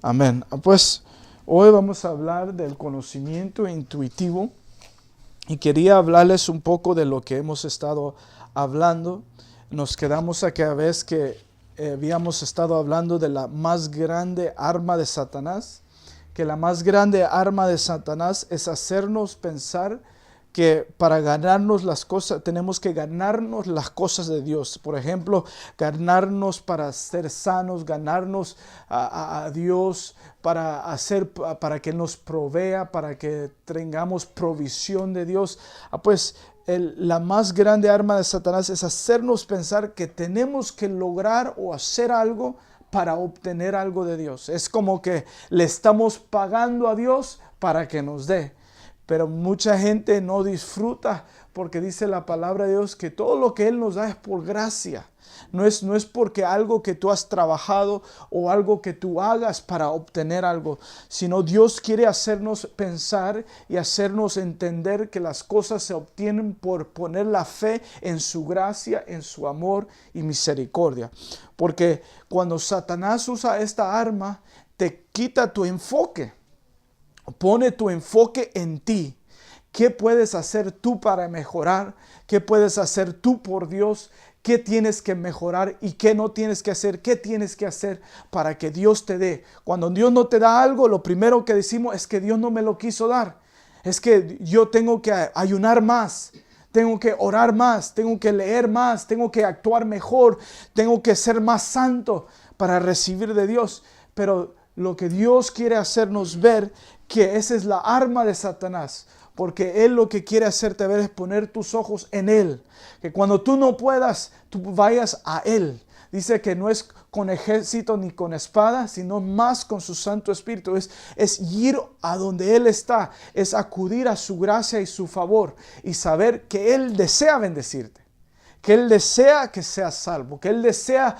Amén. Pues hoy vamos a hablar del conocimiento intuitivo y quería hablarles un poco de lo que hemos estado hablando. Nos quedamos aquella vez que habíamos estado hablando de la más grande arma de Satanás, que la más grande arma de Satanás es hacernos pensar que para ganarnos las cosas, tenemos que ganarnos las cosas de Dios. Por ejemplo, ganarnos para ser sanos, ganarnos a Dios para que nos provea, para que tengamos provisión de Dios. Pues la más grande arma de Satanás es hacernos pensar que tenemos que lograr o hacer algo para obtener algo de Dios. Es como que le estamos pagando a Dios para que nos dé. Pero mucha gente no disfruta porque dice la palabra de Dios que todo lo que Él nos da es por gracia. No es porque algo que tú has trabajado o algo que tú hagas para obtener algo, sino Dios quiere hacernos pensar y hacernos entender que las cosas se obtienen por poner la fe en su gracia, en su amor y misericordia. Porque cuando Satanás usa esta arma, te quita tu enfoque. Pone tu enfoque en ti. ¿Qué puedes hacer tú para mejorar? ¿Qué puedes hacer tú por Dios? ¿Qué tienes que mejorar y qué no tienes que hacer? ¿Qué tienes que hacer para que Dios te dé? Cuando Dios no te da algo, lo primero que decimos es que Dios no me lo quiso dar. Es que yo tengo que ayunar más. Tengo que orar más, tengo que leer más, tengo que actuar mejor, tengo que ser más santo para recibir de Dios. Pero lo que Dios quiere hacernos ver, que esa es la arma de Satanás, porque Él lo que quiere hacerte ver es poner tus ojos en Él, que cuando tú no puedas, tú vayas a Él. Dice que no es con ejército ni con espada, sino más con su Santo Espíritu. Es ir a donde Él está, es acudir a su gracia y su favor y saber que Él desea bendecirte. Que Él desea que seas salvo, que Él desea,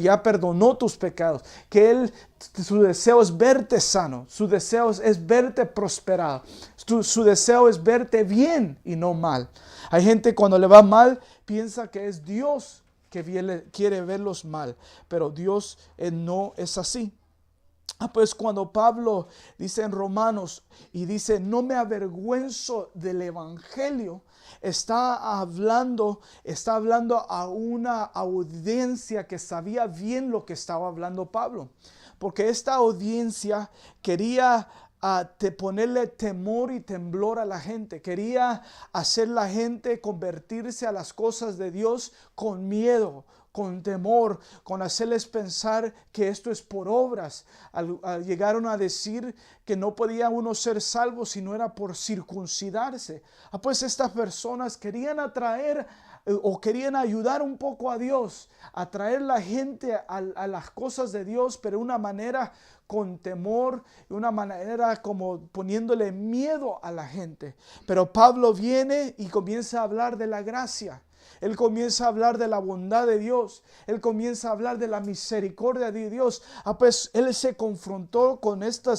ya perdonó tus pecados, que su deseo es verte sano, su deseo es verte prosperado, su deseo es verte bien y no mal. Hay gente cuando le va mal piensa que es Dios que quiere verlos mal, pero Dios no es así. Pues cuando Pablo dice en Romanos y dice, no me avergüenzo del evangelio, está hablando a una audiencia que sabía bien lo que estaba hablando Pablo. Porque esta audiencia quería ponerle temor y temblor a la gente. Quería hacer la gente convertirse a las cosas de Dios con miedo, con temor, con hacerles pensar que esto es por obras. Llegaron a decir que no podía uno ser salvo si no era por circuncidarse. Pues estas personas querían atraer o querían ayudar un poco a Dios, atraer la gente a las cosas de Dios, pero de una manera con temor, de una manera como poniéndole miedo a la gente. Pero Pablo viene y comienza a hablar de la gracia. Él comienza a hablar de la bondad de Dios. Él comienza a hablar de la misericordia de Dios. Pues él se confrontó con esta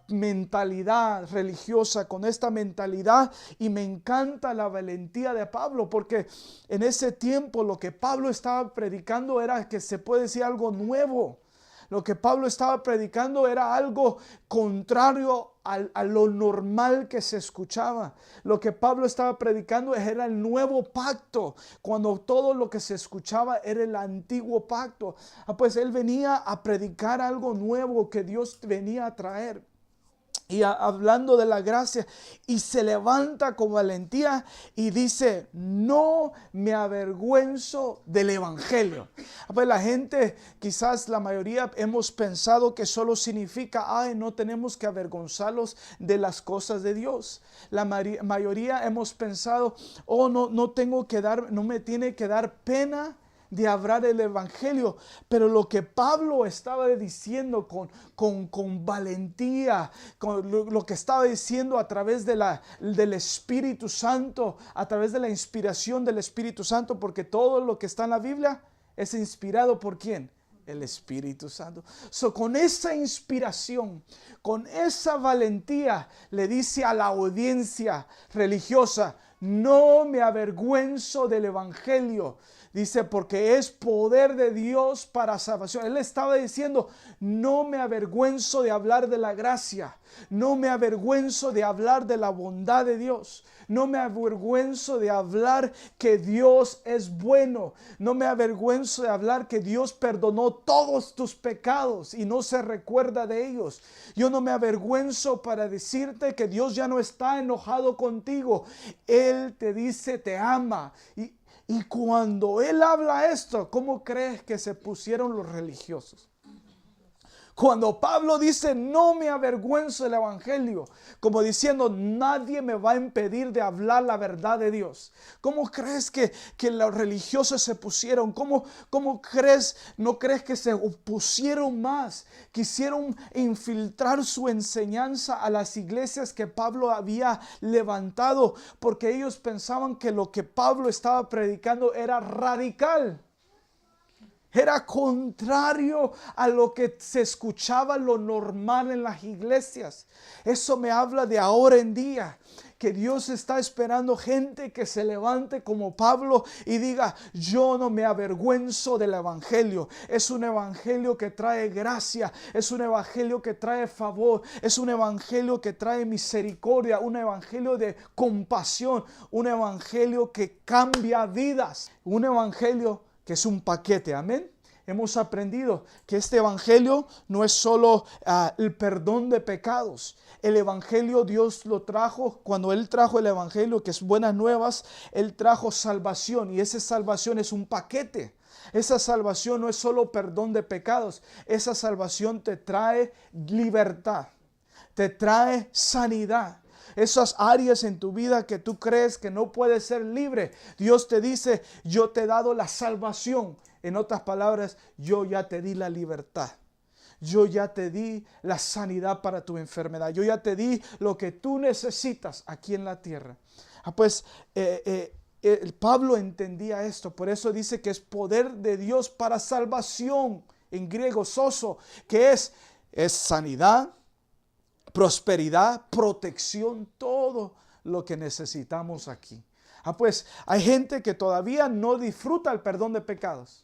mentalidad religiosa, con esta mentalidad. Y me encanta la valentía de Pablo, porque en ese tiempo lo que Pablo estaba predicando era que se puede decir algo nuevo. Lo que Pablo estaba predicando era algo contrario a lo normal que se escuchaba. Lo que Pablo estaba predicando era el nuevo pacto, cuando todo lo que se escuchaba era el antiguo pacto. Pues él venía a predicar algo nuevo que Dios venía a traer. Y hablando de la gracia, y se levanta con valentía y dice, no me avergüenzo del evangelio. Pues la gente, quizás la mayoría hemos pensado que solo significa, no tenemos que avergonzarlos de las cosas de Dios. La mayoría hemos pensado, no me tiene que dar pena de hablar el evangelio. Pero lo que Pablo estaba diciendo con valentía, con lo que estaba diciendo a través del Espíritu Santo, a través de la inspiración del Espíritu Santo, porque todo lo que está en la Biblia es inspirado ¿por quién? El Espíritu Santo. Con esa inspiración, con esa valentía, le dice a la audiencia religiosa, no me avergüenzo del evangelio. Dice, porque es poder de Dios para salvación. Él estaba diciendo, no me avergüenzo de hablar de la gracia. No me avergüenzo de hablar de la bondad de Dios. No me avergüenzo de hablar que Dios es bueno. No me avergüenzo de hablar que Dios perdonó todos tus pecados y no se recuerda de ellos. Yo no me avergüenzo para decirte que Dios ya no está enojado contigo. Él te dice, te ama. Y cuando Él habla esto, ¿cómo crees que se pusieron los religiosos? Cuando Pablo dice, no me avergüenzo del evangelio, como diciendo, nadie me va a impedir de hablar la verdad de Dios. ¿Cómo crees que los religiosos se pusieron? ¿Cómo crees, no crees que se opusieron más? Quisieron infiltrar su enseñanza a las iglesias que Pablo había levantado, porque ellos pensaban que lo que Pablo estaba predicando era radical. Era contrario a lo que se escuchaba lo normal en las iglesias. Eso me habla de ahora en día, que Dios está esperando gente que se levante como Pablo y diga, yo no me avergüenzo del evangelio. Es un evangelio que trae gracia, es un evangelio que trae favor, es un evangelio que trae misericordia, un evangelio de compasión, un evangelio que cambia vidas, un evangelio que es un paquete, amén. Hemos aprendido que este evangelio no es solo el perdón de pecados. El evangelio Dios lo trajo, cuando Él trajo el evangelio, que es buenas nuevas, Él trajo salvación y esa salvación es un paquete. Esa salvación no es solo perdón de pecados, esa salvación te trae libertad, te trae sanidad. Esas áreas en tu vida que tú crees que no puedes ser libre, Dios te dice, yo te he dado la salvación. En otras palabras, yo ya te di la libertad. Yo ya te di la sanidad para tu enfermedad. Yo ya te di lo que tú necesitas aquí en la tierra. Pablo entendía esto. Por eso dice que es poder de Dios para salvación. En griego, sozo, que es sanidad, prosperidad, protección, todo lo que necesitamos aquí. Pues hay gente que todavía no disfruta el perdón de pecados.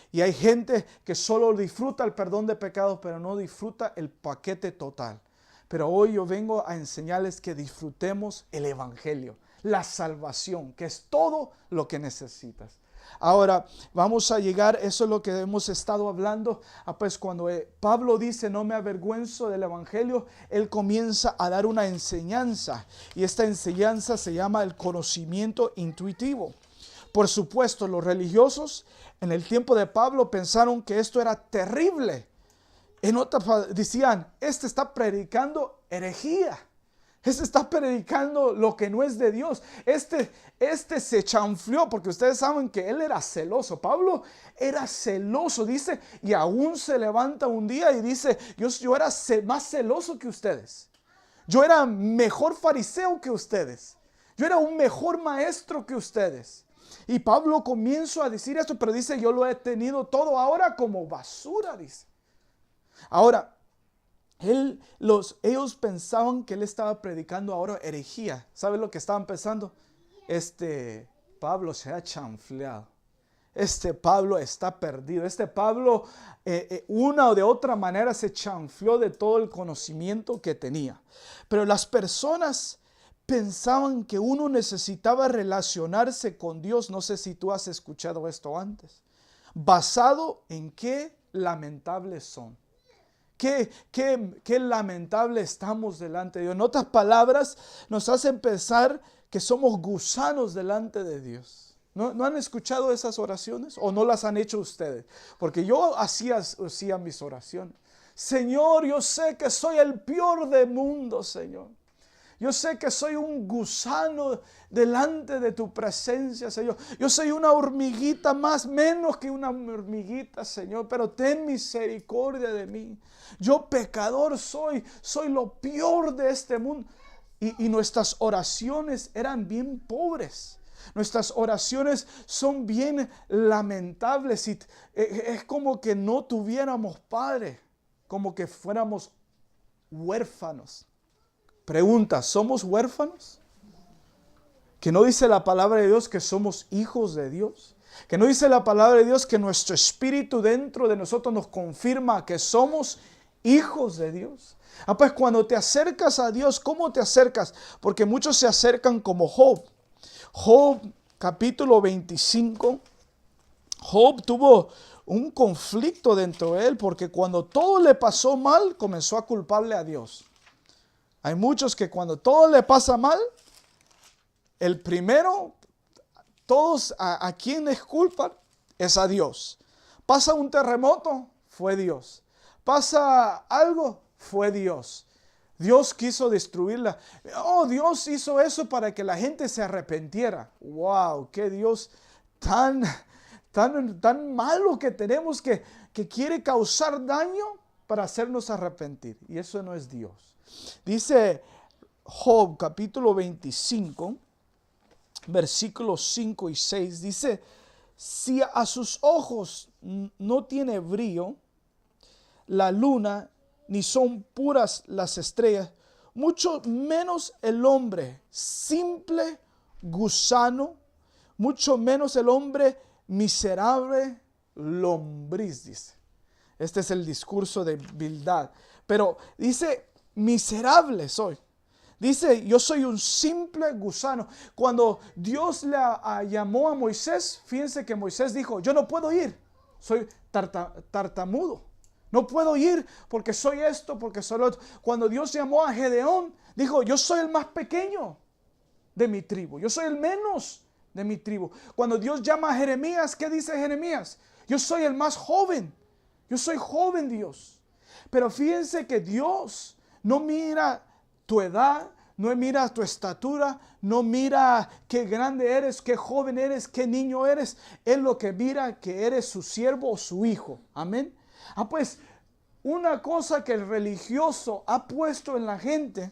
Y hay gente que solo disfruta el perdón de pecados, pero no disfruta el paquete total. Pero hoy yo vengo a enseñarles que disfrutemos el evangelio, la salvación, que es todo lo que necesitas. Ahora vamos a llegar, eso es lo que hemos estado hablando, pues cuando Pablo dice no me avergüenzo del evangelio, él comienza a dar una enseñanza y esta enseñanza se llama el conocimiento intuitivo. Por supuesto, los religiosos en el tiempo de Pablo pensaron que esto era terrible. En otras decían, este está predicando herejía. Este está predicando lo que no es de Dios. Este se chanfleó porque ustedes saben que él era celoso. Pablo era celoso, dice, y aún se levanta un día y dice, yo era más celoso que ustedes. Yo era mejor fariseo que ustedes. Yo era un mejor maestro que ustedes. Y Pablo comienza a decir esto, pero dice, yo lo he tenido todo ahora como basura, dice. Ahora, ellos pensaban que él estaba predicando ahora herejía. ¿Saben lo que estaban pensando? Pablo se ha chanfleado. Pablo está perdido. Pablo, una o de otra manera, se chanfleó de todo el conocimiento que tenía. Pero las personas pensaban que uno necesitaba relacionarse con Dios. No sé si tú has escuchado esto antes. Basado en qué lamentables son. Qué lamentable estamos delante de Dios. En otras palabras, nos hacen pensar que somos gusanos delante de Dios. ¿No han escuchado esas oraciones? ¿O no las han hecho ustedes? Porque yo hacía mis oraciones. Señor, yo sé que soy el peor del mundo, Señor. Yo sé que soy un gusano delante de tu presencia, Señor. Yo soy una hormiguita menos que una hormiguita, Señor. Pero ten misericordia de mí. Yo pecador soy lo peor de este mundo. Y nuestras oraciones eran bien pobres. Nuestras oraciones son bien lamentables. Y es como que no tuviéramos padre. Como que fuéramos huérfanos. Pregunta, ¿somos huérfanos? ¿Que no dice la palabra de Dios que somos hijos de Dios? Que no dice la palabra de Dios que nuestro espíritu dentro de nosotros nos confirma que somos hijos de Dios. Pues cuando te acercas a Dios, ¿cómo te acercas? Porque muchos se acercan como Job. Job capítulo 25. Job tuvo un conflicto dentro de él porque cuando todo le pasó mal, comenzó a culparle a Dios. Hay muchos que cuando todo le pasa mal, el primero, todos a quien les culpan es a Dios. Pasa un terremoto, fue Dios. Pasa algo, fue Dios. Dios quiso destruirla. Oh, Dios hizo eso para que la gente se arrepintiera. Wow, qué Dios tan malo que tenemos que quiere causar daño para hacernos arrepentir. Y eso no es Dios. Dice Job capítulo 25, versículos 5 y 6. Dice, si a sus ojos no tiene brillo la luna, ni son puras las estrellas, mucho menos el hombre simple, gusano, mucho menos el hombre miserable, lombriz, dice. Este es el discurso de Bildad. Pero dice, miserable soy. Dice, yo soy un simple gusano. Cuando Dios le llamó a Moisés, fíjense que Moisés dijo, yo no puedo ir, soy tartamudo. No puedo ir porque soy esto, porque soy lo otro. Cuando Dios llamó a Gedeón, dijo, yo soy el más pequeño de mi tribu. Yo soy el menos de mi tribu. Cuando Dios llama a Jeremías, ¿qué dice Jeremías? Yo soy el más joven. Yo soy joven, Dios. Pero fíjense que Dios no mira tu edad, no mira tu estatura, no mira qué grande eres, qué joven eres, qué niño eres. Él lo que mira que eres su siervo o su hijo. Amén. Pues una cosa que el religioso ha puesto en la gente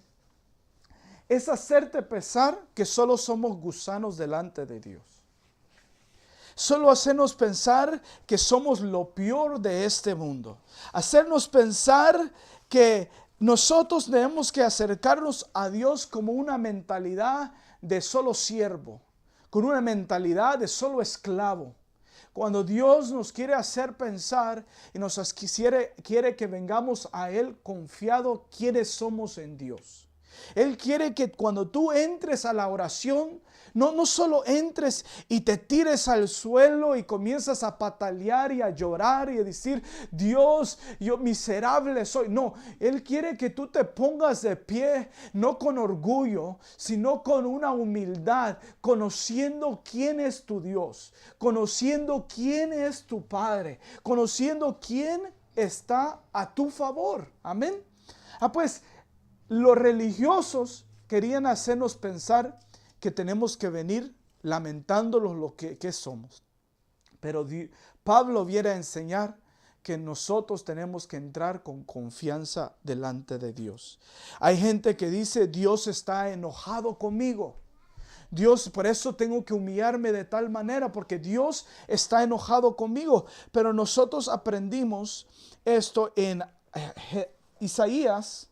es hacerte pensar que solo somos gusanos delante de Dios. Solo hacernos pensar que somos lo peor de este mundo. Hacernos pensar que nosotros tenemos que acercarnos a Dios como una mentalidad de solo siervo, con una mentalidad de solo esclavo. Cuando Dios nos quiere hacer pensar y nos quiere que vengamos a Él confiado quiénes somos en Dios. Él quiere que cuando tú entres a la oración, no solo entres y te tires al suelo y comienzas a patalear y a llorar y a decir, Dios, yo miserable soy. No, Él quiere que tú te pongas de pie, no con orgullo, sino con una humildad, conociendo quién es tu Dios, conociendo quién es tu Padre, conociendo quién está a tu favor. Amén. Pues los religiosos querían hacernos pensar que tenemos que venir lamentándonos lo que somos. Pero Pablo viene a enseñar que nosotros tenemos que entrar con confianza delante de Dios. Hay gente que dice, Dios está enojado conmigo. Dios, por eso tengo que humillarme de tal manera, porque Dios está enojado conmigo. Pero nosotros aprendimos esto en Isaías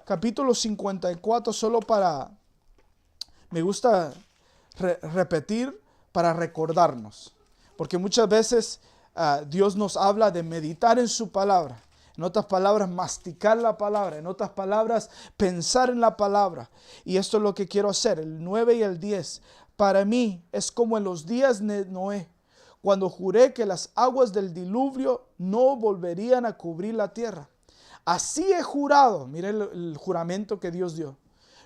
capítulo 54, solo para, me gusta repetir para recordarnos. Porque muchas veces Dios nos habla de meditar en su palabra. En otras palabras, masticar la palabra. En otras palabras, pensar en la palabra. Y esto es lo que quiero hacer. El 9 y el 10. Para mí es como en los días de Noé, cuando juré que las aguas del diluvio no volverían a cubrir la tierra. Así he jurado, mire el juramento que Dios dio,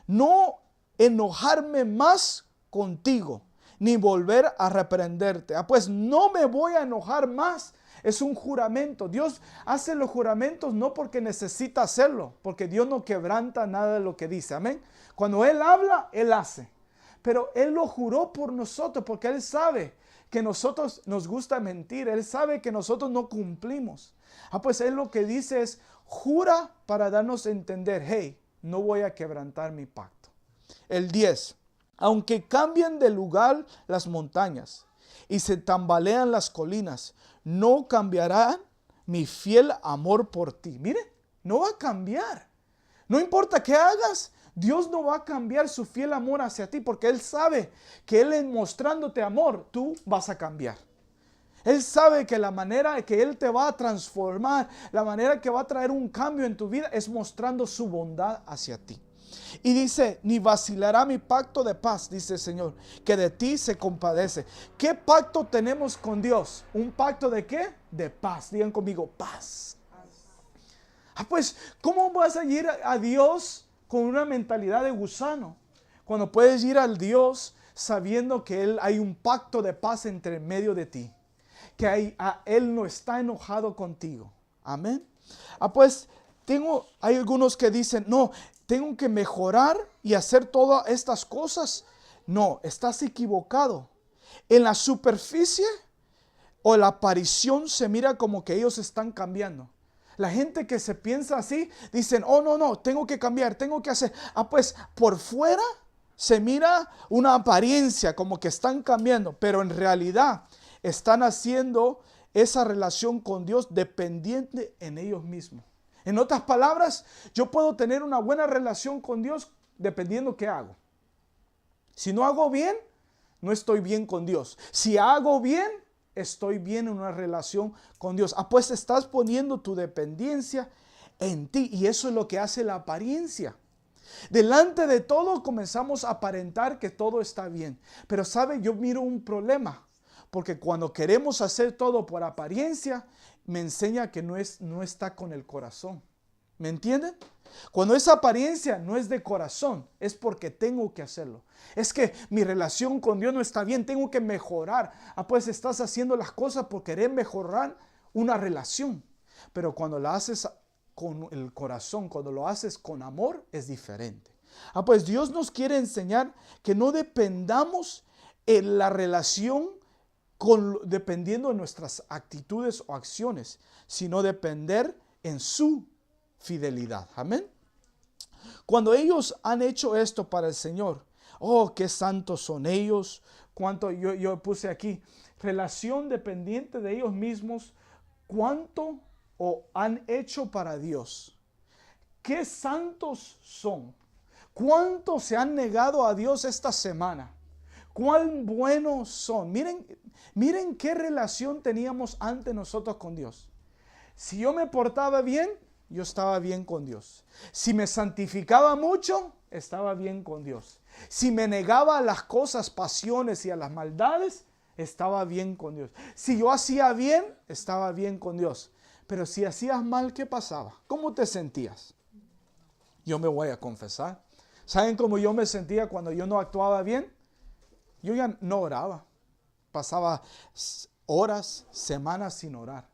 no enojarme más contigo, ni volver a reprenderte. Pues no me voy a enojar más. Es un juramento. Dios hace los juramentos no porque necesita hacerlo, porque Dios no quebranta nada de lo que dice. Amén. Cuando Él habla, Él hace. Pero Él lo juró por nosotros, porque Él sabe que nosotros nos gusta mentir. Él sabe que nosotros no cumplimos. Pues Él lo que dice es, jura para darnos a entender, hey, no voy a quebrantar mi pacto. El 10. Aunque cambien de lugar las montañas y se tambalean las colinas, no cambiará mi fiel amor por ti. Mire, no va a cambiar. No importa qué hagas, Dios no va a cambiar su fiel amor hacia ti, porque Él sabe que Él, en mostrándote amor, tú vas a cambiar. Él sabe que la manera que Él te va a transformar, la manera que va a traer un cambio en tu vida es mostrando su bondad hacia ti. Y dice, ni vacilará mi pacto de paz, dice el Señor, que de ti se compadece. ¿Qué pacto tenemos con Dios? ¿Un pacto de qué? De paz. Digan conmigo, paz. Pues, ¿cómo vas a ir a Dios con una mentalidad de gusano? Cuando puedes ir al Dios sabiendo que hay un pacto de paz entre medio de ti. Que Él no está enojado contigo. Amén. Pues, hay algunos que dicen, no, tengo que mejorar y hacer todas estas cosas. No, estás equivocado. En la superficie o la aparición se mira como que ellos están cambiando. La gente que se piensa así, dicen, oh no, tengo que cambiar, tengo que hacer. Pues por fuera se mira una apariencia como que están cambiando, pero en realidad están haciendo esa relación con Dios dependiente en ellos mismos. En otras palabras, yo puedo tener una buena relación con Dios dependiendo qué hago. Si no hago bien, no estoy bien con Dios. Si hago bien, estoy bien en una relación con Dios. Pues estás poniendo tu dependencia en ti y eso es lo que hace la apariencia. Delante de todo comenzamos a aparentar que todo está bien. Pero ¿sabe? Yo miro un problema. Porque cuando queremos hacer todo por apariencia, me enseña que no está con el corazón. ¿Me entienden? Cuando esa apariencia no es de corazón, es porque tengo que hacerlo. Es que mi relación con Dios no está bien, tengo que mejorar. Pues estás haciendo las cosas por querer mejorar una relación. Pero cuando la haces con el corazón, cuando lo haces con amor, es diferente. Pues Dios nos quiere enseñar que no dependamos en la relación dependiendo de nuestras actitudes o acciones, sino depender en su fidelidad. Amén. Cuando ellos han hecho esto para el Señor, oh, qué santos son ellos. Cuánto yo puse aquí, relación dependiente de ellos mismos, cuánto han hecho para Dios. Qué santos son. Cuánto se han negado a Dios esta semana. Cuán buenos son. Miren qué relación teníamos antes nosotros con Dios. Si yo me portaba bien, yo estaba bien con Dios. Si me santificaba mucho, estaba bien con Dios. Si me negaba a las cosas, pasiones y a las maldades, estaba bien con Dios. Si yo hacía bien, estaba bien con Dios. Pero si hacías mal, ¿qué pasaba? ¿Cómo te sentías? Yo me voy a confesar. ¿Saben cómo yo me sentía cuando yo no actuaba bien? Yo ya no oraba. Pasaba horas, semanas sin orar.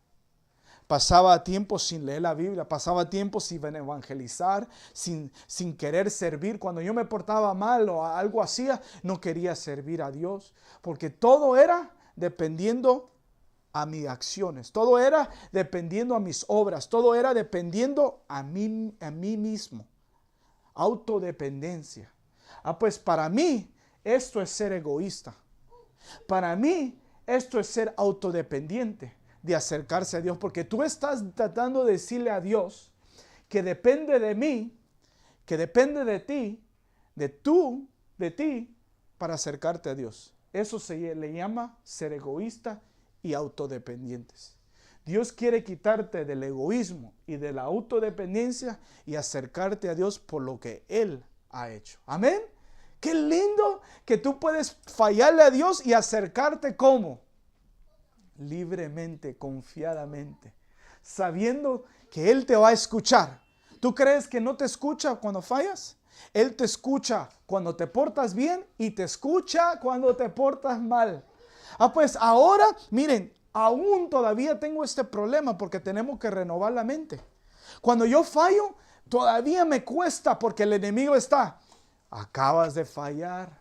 Pasaba tiempo sin leer la Biblia. Pasaba tiempo sin evangelizar, sin querer servir. Cuando yo me portaba mal o algo hacía, no quería servir a Dios. Porque todo era dependiendo a mis acciones. Todo era dependiendo a mis obras. Todo era dependiendo a mí mismo. Autodependencia. Pues para mí esto es ser egoísta. Para mí esto es ser autodependiente de acercarse a Dios. Porque tú estás tratando de decirle a Dios que depende de mí, que depende de ti, de ti para acercarte a Dios. Eso se le llama ser egoísta y autodependientes. Dios quiere quitarte del egoísmo y de la autodependencia y acercarte a Dios por lo que Él ha hecho. Amén. Qué lindo que tú puedes fallarle a Dios y acercarte ¿cómo? Libremente, confiadamente, sabiendo que Él te va a escuchar. ¿Tú crees que no te escucha cuando fallas? Él te escucha cuando te portas bien y te escucha cuando te portas mal. Pues ahora, miren, aún todavía tengo este problema porque tenemos que renovar la mente. Cuando yo fallo, todavía me cuesta porque el enemigo está, acabas de fallar.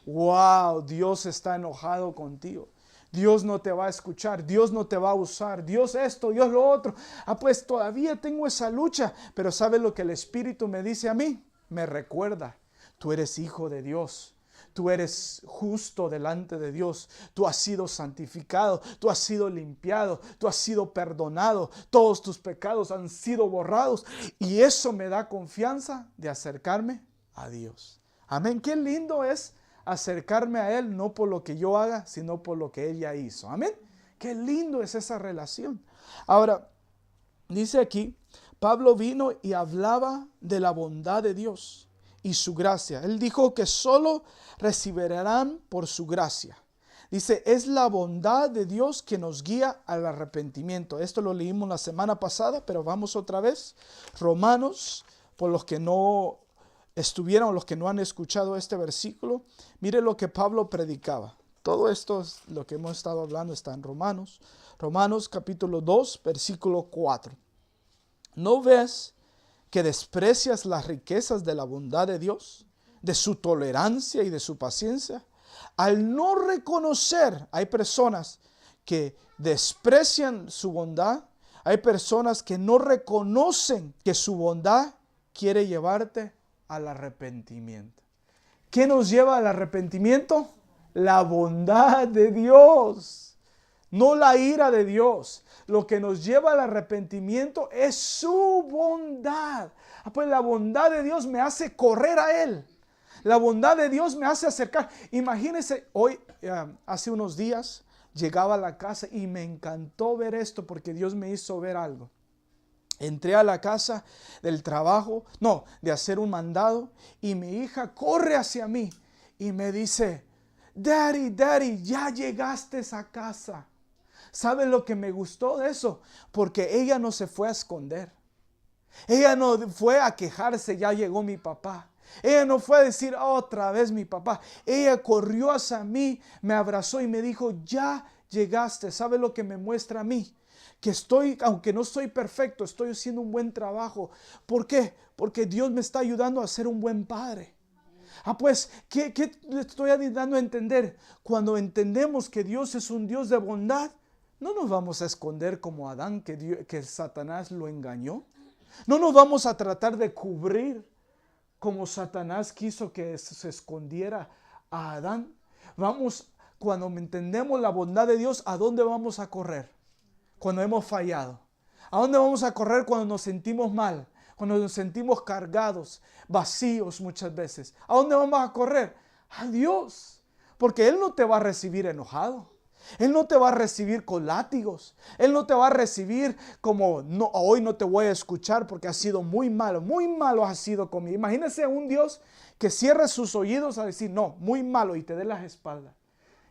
Wow, Dios está enojado contigo. Dios no te va a escuchar, Dios no te va a usar, Dios esto, Dios lo otro. Pues todavía tengo esa lucha, pero ¿sabes lo que el Espíritu me dice a mí? Me recuerda, tú eres hijo de Dios. Tú eres justo delante de Dios. Tú has sido santificado. Tú has sido limpiado. Tú has sido perdonado. Todos tus pecados han sido borrados. Y eso me da confianza de acercarme a Dios. Amén. Qué lindo es acercarme a Él, no por lo que yo haga, sino por lo que Él ya hizo. Amén. Qué lindo es esa relación. Ahora, dice aquí, Pablo vino y hablaba de la bondad de Dios y su gracia. Él dijo que solo recibirán por su gracia. Dice, es la bondad de Dios que nos guía al arrepentimiento. Esto lo leímos la semana pasada, pero vamos otra vez. Romanos, por los que no estuvieron, los que no han escuchado este versículo, mire lo que Pablo predicaba. Todo esto, es lo que hemos estado hablando, está en Romanos. Romanos capítulo 2, versículo 4. ¿No ves que desprecias las riquezas de la bondad de Dios, de su tolerancia y de su paciencia? Al no reconocer, hay personas que desprecian su bondad, hay personas que no reconocen que su bondad quiere llevarte al arrepentimiento. ¿Qué nos lleva al arrepentimiento? La bondad de Dios, no la ira de Dios. Lo que nos lleva al arrepentimiento es su bondad. Pues la bondad de Dios me hace correr a Él. La bondad de Dios me hace acercar. Imagínense, hoy, hace unos días, llegaba a la casa y me encantó ver esto porque Dios me hizo ver algo. Entré a la casa del trabajo, de hacer un mandado, y mi hija corre hacia mí y me dice, Daddy, ya llegaste a casa. ¿Sabe lo que me gustó de eso? Porque ella no se fue a esconder. Ella no fue a quejarse, ya llegó mi papá. Ella no fue a decir otra vez mi papá. Ella corrió hacia mí, me abrazó y me dijo, ya llegaste. ¿Sabe lo que me muestra a mí? Que aunque no soy perfecto, estoy haciendo un buen trabajo. ¿Por qué? Porque Dios me está ayudando a ser un buen padre. Pues, ¿qué le estoy dando a entender? Cuando entendemos que Dios es un Dios de bondad, no nos vamos a esconder como Adán, que Satanás lo engañó. No nos vamos a tratar de cubrir como Satanás quiso que se escondiera a Adán. Cuando entendemos la bondad de Dios, ¿a dónde vamos a correr? Cuando hemos fallado. ¿A dónde vamos a correr cuando nos sentimos mal? Cuando nos sentimos cargados, vacíos muchas veces. ¿A dónde vamos a correr? A Dios. Porque Él no te va a recibir enojado. Él no te va a recibir con látigos. Él no te va a recibir como, no, hoy no te voy a escuchar porque has sido muy malo has sido conmigo. Imagínese un Dios que cierre sus oídos a decir, no, muy malo, y te dé las espaldas.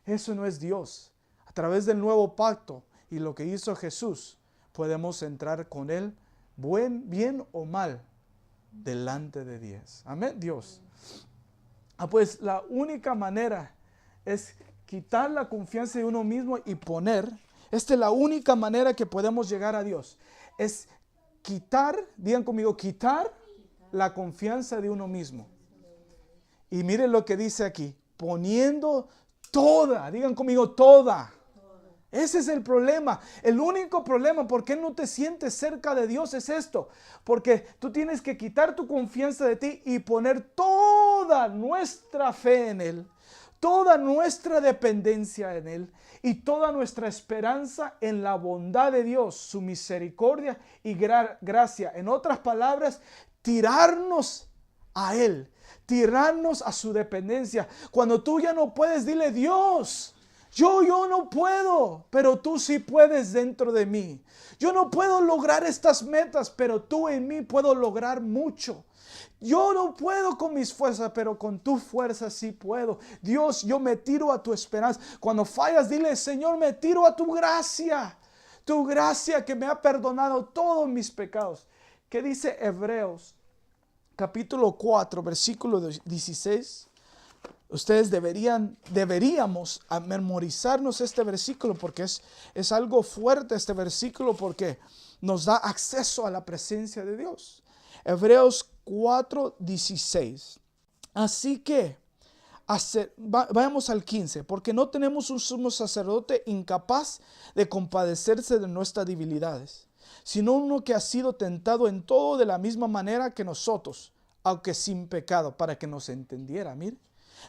Eso no es Dios. A través del nuevo pacto y lo que hizo Jesús, podemos entrar con Él, bien o mal, delante de Dios. Amén, Dios. Pues la única manera es quitar la confianza de uno mismo y poner, esta es la única manera que podemos llegar a Dios, es quitar, digan conmigo, quitar la confianza de uno mismo. Y miren lo que dice aquí, poniendo toda, digan conmigo, toda. Ese es el problema. El único problema por qué no te sientes cerca de Dios es esto. Porque tú tienes que quitar tu confianza de ti y poner toda nuestra fe en Él. Toda nuestra dependencia en Él. Y toda nuestra esperanza en la bondad de Dios, su misericordia y gracia. En otras palabras, tirarnos a Él. Tirarnos a su dependencia. Cuando tú ya no puedes, dile, Dios, yo no puedo, pero tú sí puedes dentro de mí. Yo no puedo lograr estas metas, pero tú en mí puedo lograr mucho. Yo no puedo con mis fuerzas, pero con tu fuerza sí puedo. Dios, yo me tiro a tu esperanza. Cuando fallas, dile, Señor, me tiro a tu gracia. Tu gracia que me ha perdonado todos mis pecados. ¿Qué dice Hebreos? Capítulo 4, versículo 16. Ustedes deberíamos memorizarnos este versículo porque es algo fuerte este versículo porque nos da acceso a la presencia de Dios. Hebreos 4:16. Así que, vayamos al 15, porque no tenemos un sumo sacerdote incapaz de compadecerse de nuestras debilidades, sino uno que ha sido tentado en todo de la misma manera que nosotros, aunque sin pecado, para que nos entendiera. Mire.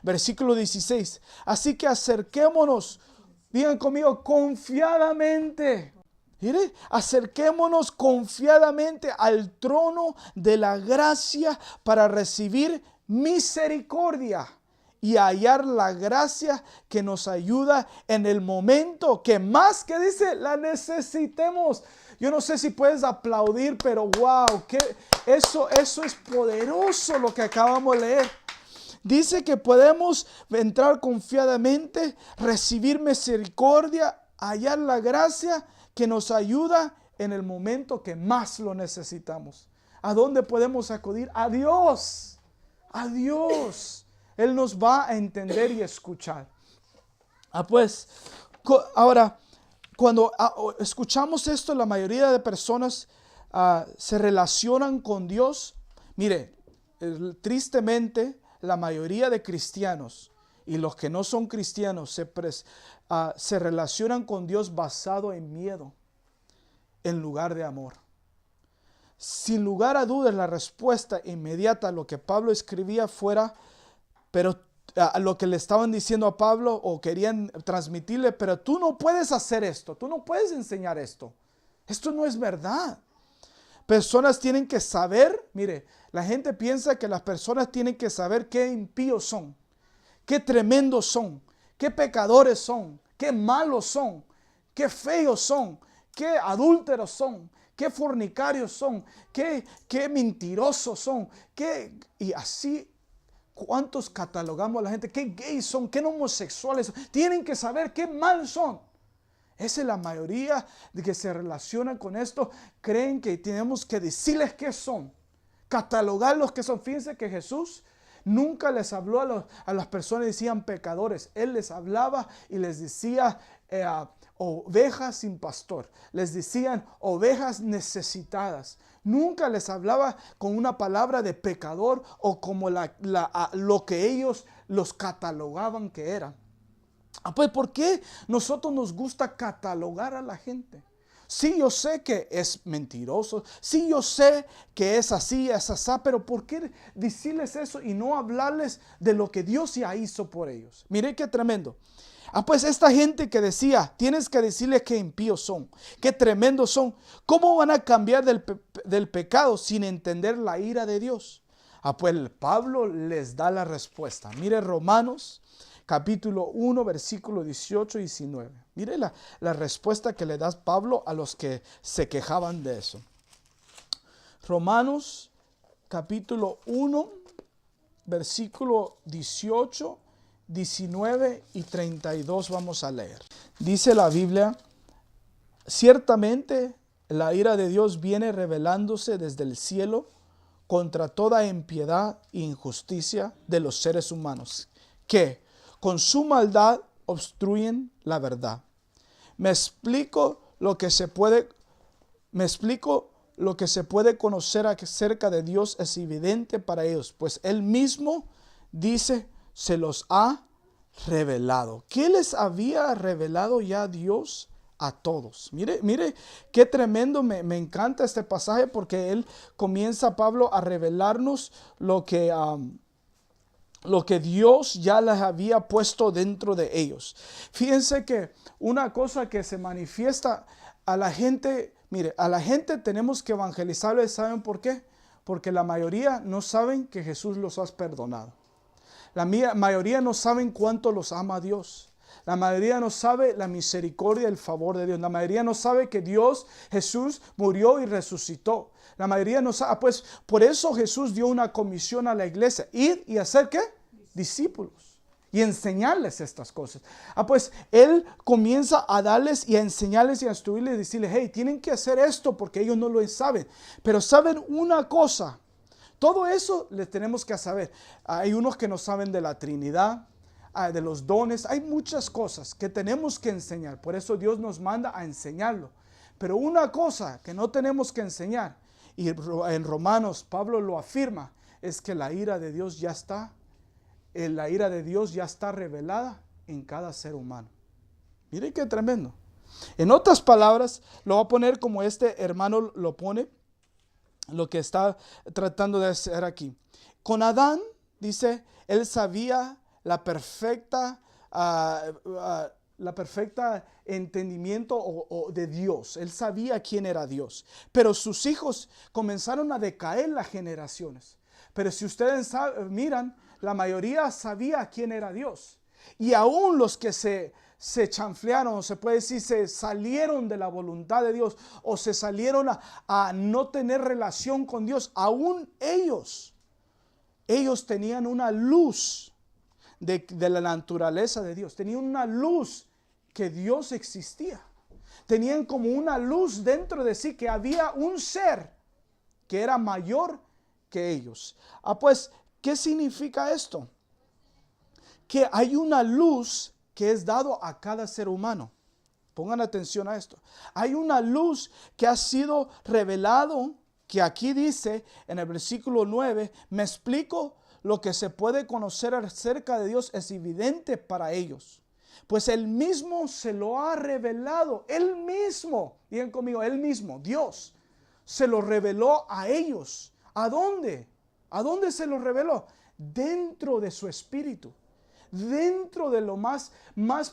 Versículo 16. Así que acerquémonos, digan conmigo, confiadamente. Mire, acerquémonos confiadamente al trono de la gracia para recibir misericordia y hallar la gracia que nos ayuda en el momento que más, que dice, la necesitemos. Yo no sé si puedes aplaudir, pero wow, eso es poderoso lo que acabamos de leer. Dice que podemos entrar confiadamente, recibir misericordia, hallar la gracia que nos ayuda en el momento que más lo necesitamos. ¿A dónde podemos acudir? A Dios. A Dios. Él nos va a entender y escuchar. Pues, ahora, cuando escuchamos esto, la mayoría de personas se relacionan con Dios. Mire, tristemente, la mayoría de cristianos y los que no son cristianos se relacionan con Dios basado en miedo en lugar de amor. Sin lugar a dudas, la respuesta inmediata a lo que Pablo escribía fuera, pero a lo que le estaban diciendo a Pablo o querían transmitirle, pero tú no puedes hacer esto, tú no puedes enseñar esto. Esto no es verdad. Personas tienen que saber, mire, la gente piensa que las personas tienen que saber qué impíos son, qué tremendos son, qué pecadores son, qué malos son, qué feos son, qué adúlteros son, qué fornicarios son, qué mentirosos son, y así, ¿cuántos catalogamos a la gente? ¿Qué gays son? ¿Qué homosexuales son? Tienen que saber qué mal son. Esa es la mayoría de que se relacionan con esto. Creen que tenemos que decirles qué son, catalogarlos qué son. Fíjense que Jesús nunca les habló a las personas, decían pecadores. Él les hablaba y les decía ovejas sin pastor. Les decían ovejas necesitadas. Nunca les hablaba con una palabra de pecador o como lo que ellos los catalogaban que eran. Pues ¿por qué nosotros nos gusta catalogar a la gente? Sí, yo sé que es mentiroso. Sí, yo sé que es así, es así. Pero ¿por qué decirles eso y no hablarles de lo que Dios ya hizo por ellos? Mire qué tremendo. Pues esta gente que decía, tienes que decirles qué impíos son, qué tremendos son. ¿Cómo van a cambiar del pecado sin entender la ira de Dios? Pues Pablo les da la respuesta. Mire Romanos capítulo 1, versículo 18 y 19. Mire la respuesta que le da Pablo a los que se quejaban de eso. Romanos capítulo 1, versículo 18, 19 y 32 vamos a leer. Dice la Biblia, ciertamente la ira de Dios viene revelándose desde el cielo contra toda impiedad e injusticia de los seres humanos, que con su maldad obstruyen la verdad. Me explico lo que se puede conocer acerca de Dios es evidente para ellos, pues Él mismo dice, se los ha revelado. ¿Qué les había revelado ya Dios a todos? Mire qué tremendo, me encanta este pasaje porque él comienza, Pablo, a revelarnos lo que Dios ya les había puesto dentro de ellos. Fíjense que una cosa que se manifiesta a la gente, mire, a la gente tenemos que evangelizarles, ¿saben por qué? Porque la mayoría no saben que Jesús los ha perdonado. La mayoría no saben cuánto los ama Dios. La mayoría no sabe la misericordia y el favor de Dios. La mayoría no sabe que Dios, Jesús, murió y resucitó. La mayoría no sabe. Pues por eso Jesús dio una comisión a la iglesia. Ir y hacer ¿qué? Discípulos. Y enseñarles estas cosas. Pues Él comienza a darles y a enseñarles y a instruirles y decirles, hey, tienen que hacer esto porque ellos no lo saben. Pero saben una cosa. Todo eso les tenemos que saber. Hay unos que no saben de la Trinidad, de los dones. Hay muchas cosas que tenemos que enseñar. Por eso Dios nos manda a enseñarlo. Pero una cosa que no tenemos que enseñar, y en Romanos Pablo lo afirma, es que la ira de Dios ya está. La ira de Dios ya está revelada en cada ser humano. Mire qué tremendo. En otras palabras, lo voy a poner como este hermano lo pone. Lo que está tratando de hacer aquí. Con Adán, dice, él sabía la perfecta entendimiento de Dios. Él sabía quién era Dios. Pero sus hijos comenzaron a decaer las generaciones. Pero si ustedes miran, la mayoría sabía quién era Dios. Y aún los que se chanflearon, se puede decir, se salieron de la voluntad de Dios o se salieron a no tener relación con Dios, aún ellos tenían una luz de la naturaleza de Dios. Tenían una luz que Dios existía. Tenían como una luz dentro de sí, que había un ser que era mayor que ellos. Pues, ¿qué significa esto? Que hay una luz que es dado a cada ser humano. Pongan atención a esto. Hay una luz que ha sido revelado, que aquí dice en el versículo 9, me explico, lo que se puede conocer acerca de Dios es evidente para ellos. Pues Él mismo se lo ha revelado. Él mismo, digan conmigo, Él mismo, Dios, se lo reveló a ellos. ¿A dónde? ¿A dónde se lo reveló? Dentro de su espíritu. Dentro de lo más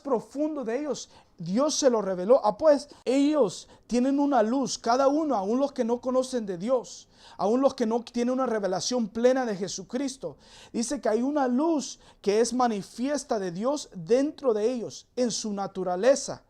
profundo de ellos, Dios se lo reveló. Pues ellos tienen una luz, cada uno, aún los que no conocen de Dios, aún los que no tienen una revelación plena de Jesucristo. Dice que hay una luz que es manifiesta de Dios dentro de ellos, en su naturaleza.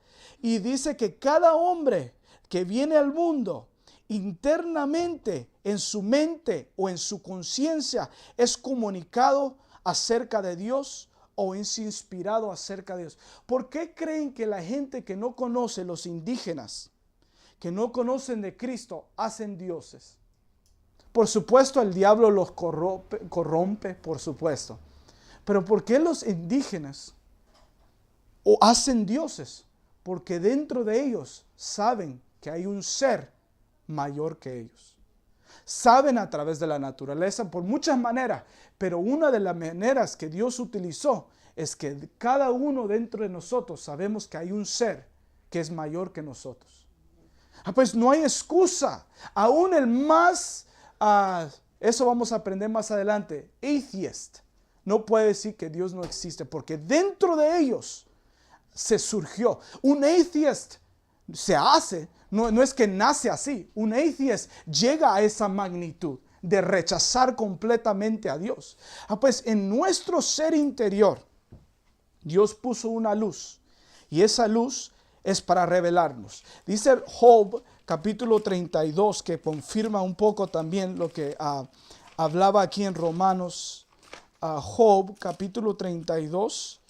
Y dice que cada hombre que viene al mundo, internamente, en su mente o en su conciencia, es comunicado acerca de Dios o es inspirado acerca de Dios. ¿Por qué creen que la gente que no conoce, los indígenas, que no conocen de Cristo, hacen dioses? Por supuesto, el diablo los corrompe, por supuesto. Pero ¿por qué los indígenas hacen dioses? Porque dentro de ellos saben que hay un ser mayor que ellos. Saben a través de la naturaleza por muchas maneras, pero una de las maneras que Dios utilizó es que cada uno dentro de nosotros sabemos que hay un ser que es mayor que nosotros. Pues no hay excusa. Aún el más, eso vamos a aprender más adelante, atheist, no puede decir que Dios no existe, porque dentro de ellos se surgió. Un atheist se hace, no es que nace así. Un atheist llega a esa magnitud de rechazar completamente a Dios. Pues en nuestro ser interior, Dios puso una luz, y esa luz es para revelarnos. Dice Job, capítulo 32, que confirma un poco también lo que hablaba aquí en Romanos. Job, capítulo 32,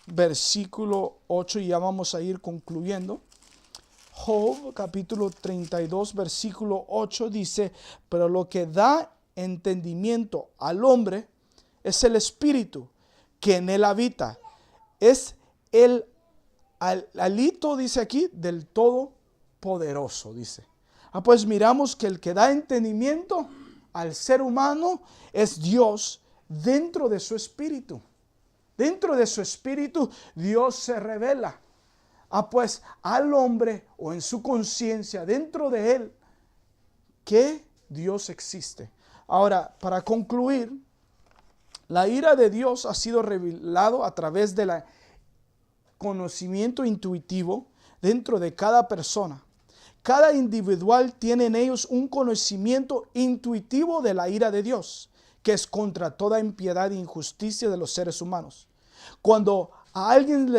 versículo 8, y ya vamos a ir concluyendo. Job, capítulo 32, versículo 8 dice, pero lo que da entendimiento al hombre es el espíritu que en él habita. Es el alito, dice aquí, del Todopoderoso, dice. Pues miramos que el que da entendimiento al ser humano es Dios dentro de su espíritu. Dentro de su espíritu Dios se revela. Pues al hombre o en su conciencia, dentro de él, que Dios existe. Ahora, para concluir, la ira de Dios ha sido revelado a través del conocimiento intuitivo dentro de cada persona. Cada individual tiene en ellos un conocimiento intuitivo de la ira de Dios, que es contra toda impiedad e injusticia de los seres humanos. Cuando a alguien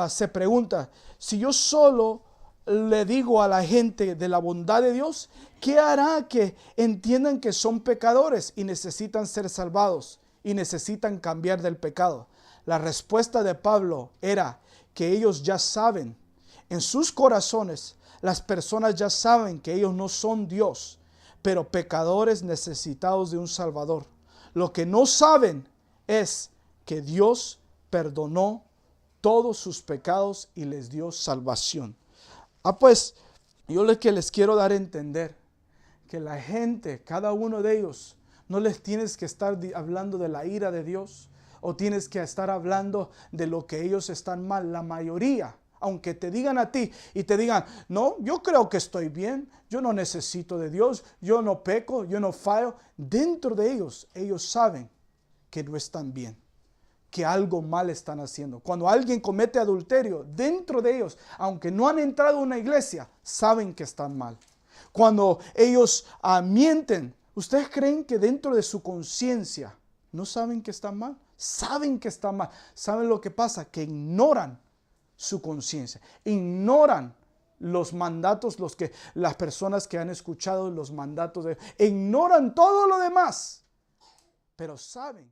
se pregunta, si yo solo le digo a la gente de la bondad de Dios, ¿qué hará que entiendan que son pecadores y necesitan ser salvados y necesitan cambiar del pecado? La respuesta de Pablo era que ellos ya saben, en sus corazones, las personas ya saben que ellos no son Dios, pero pecadores necesitados de un Salvador. Lo que no saben es que Dios perdonó todos sus pecados y les dio salvación. Pues yo les quiero dar a entender que la gente, cada uno de ellos, no les tienes que estar hablando de la ira de Dios o tienes que estar hablando de lo que ellos están mal. La mayoría, aunque te digan a ti y te digan, no, yo creo que estoy bien, yo no necesito de Dios, yo no peco, yo no fallo, dentro de ellos saben que no están bien, que algo mal están haciendo. Cuando alguien comete adulterio, dentro de ellos, aunque no han entrado a una iglesia, saben que están mal. Cuando ellos mienten, ¿Ustedes creen que dentro de su conciencia no saben que están mal? Saben que están mal. ¿Saben lo que pasa? Que ignoran su conciencia, ignoran los mandatos, las personas que han escuchado los mandatos, ignoran todo lo demás, pero saben